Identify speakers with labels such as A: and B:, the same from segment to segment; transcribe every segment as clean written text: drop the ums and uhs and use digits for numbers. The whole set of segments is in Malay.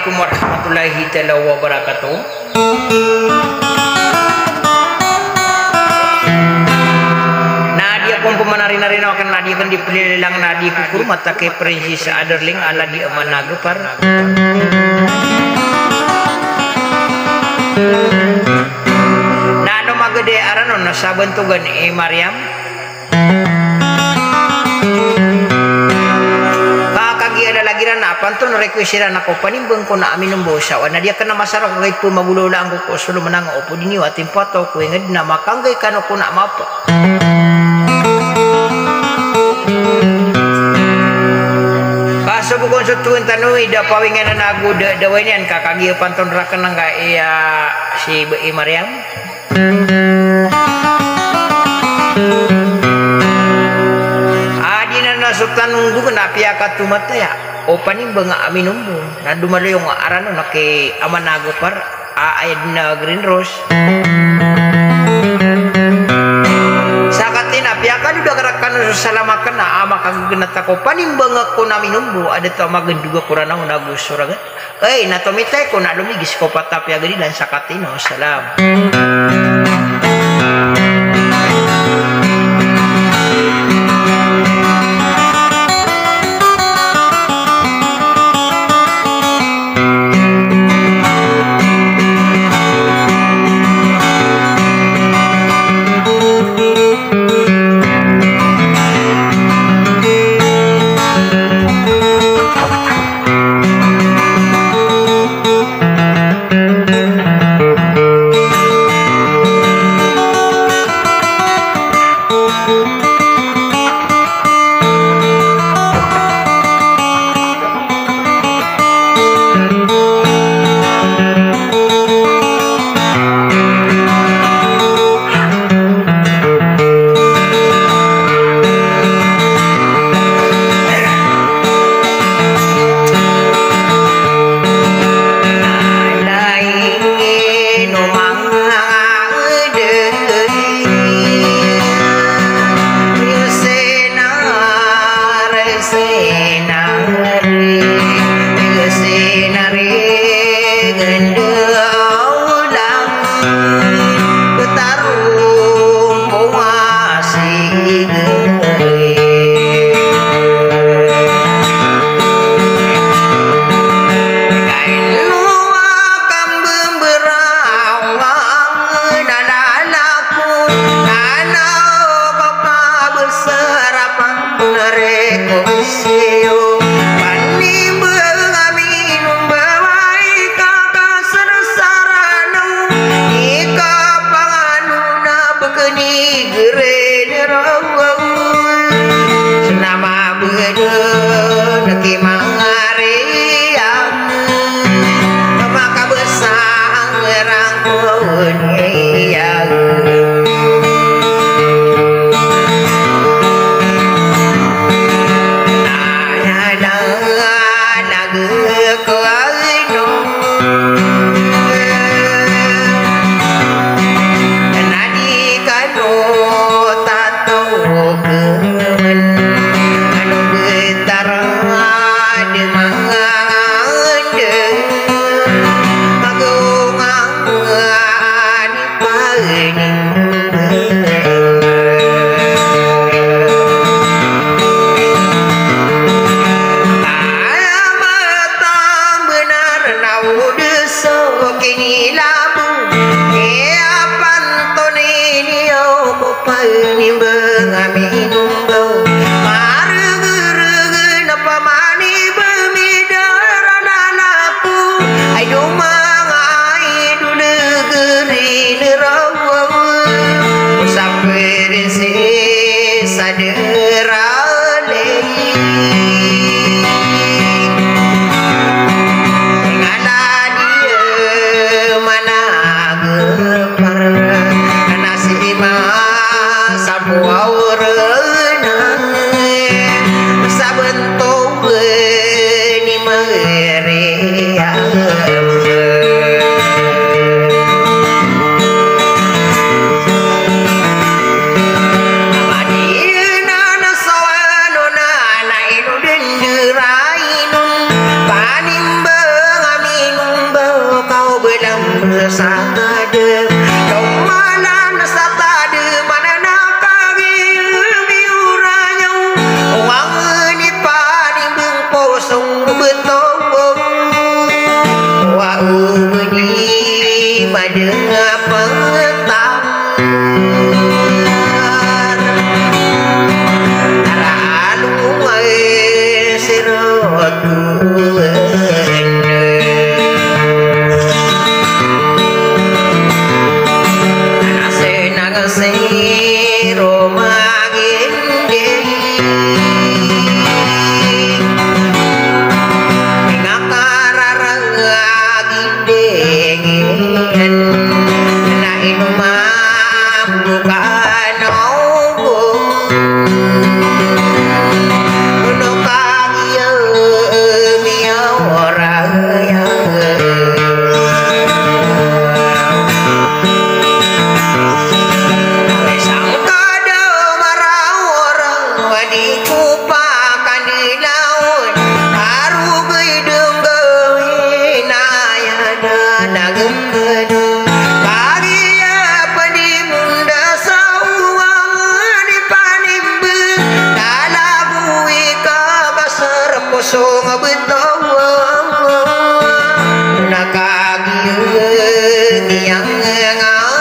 A: Assalamualaikum warahmatullahi taala wabarakatuh. Nadia pun pemanari-nari akan nadia kan dipelilang nadia kukur mata ke princess aderling ala di amana gepar. Nano magede arano nasabentugan Maryam. Ada lagi na pantun requesira na ko panimbang ko na amin ng bosa na dia kena masarap kahit po magulo lang ko sulo manang opo dini watim foto ko ngad na makanggay kano ko na mapa kaso bukon sa tuwin tanui da pawingan na nagu daway niyan kakagi pantun rakan nga si Maryam. Sultan nunggu kenapi akat tumata ya opaning banga amin umbu na dumalo yung arano na ke amanago par ayad na green rose sakatin api akan udah gerakan salamakan na ama kagugenat ako panimbang ko namin umbu ada to magenduga kurana unagus suragat natomitay ko na lumigis ko patapi agadi dan sakatino salam. dikupakan di laut haru gedung gehinayana nagem gedung kagia pedimunda sawang di panimbe dalabui ka basar kosong betawa nakagia tiang ngano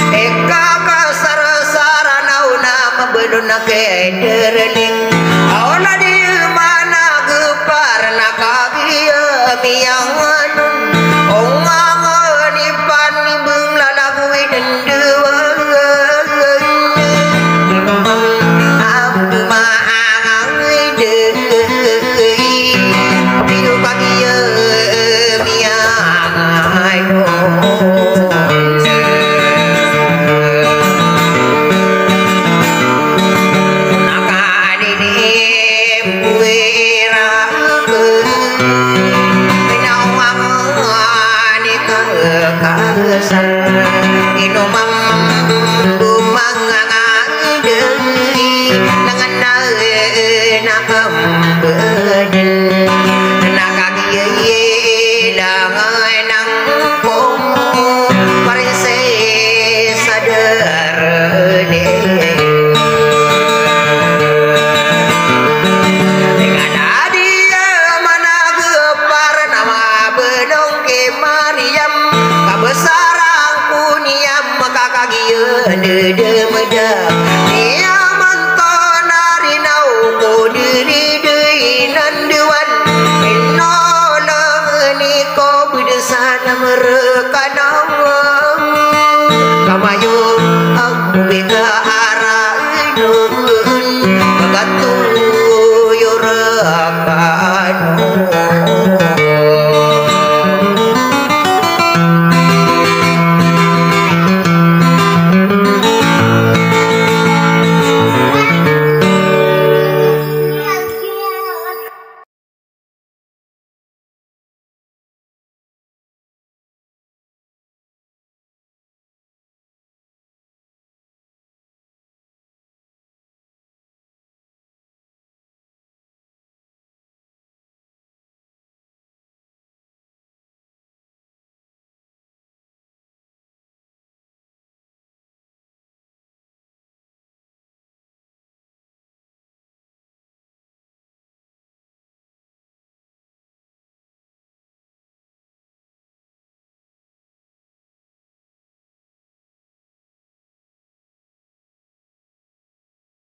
A: Eka kasar sarana una mabedona ke derling aula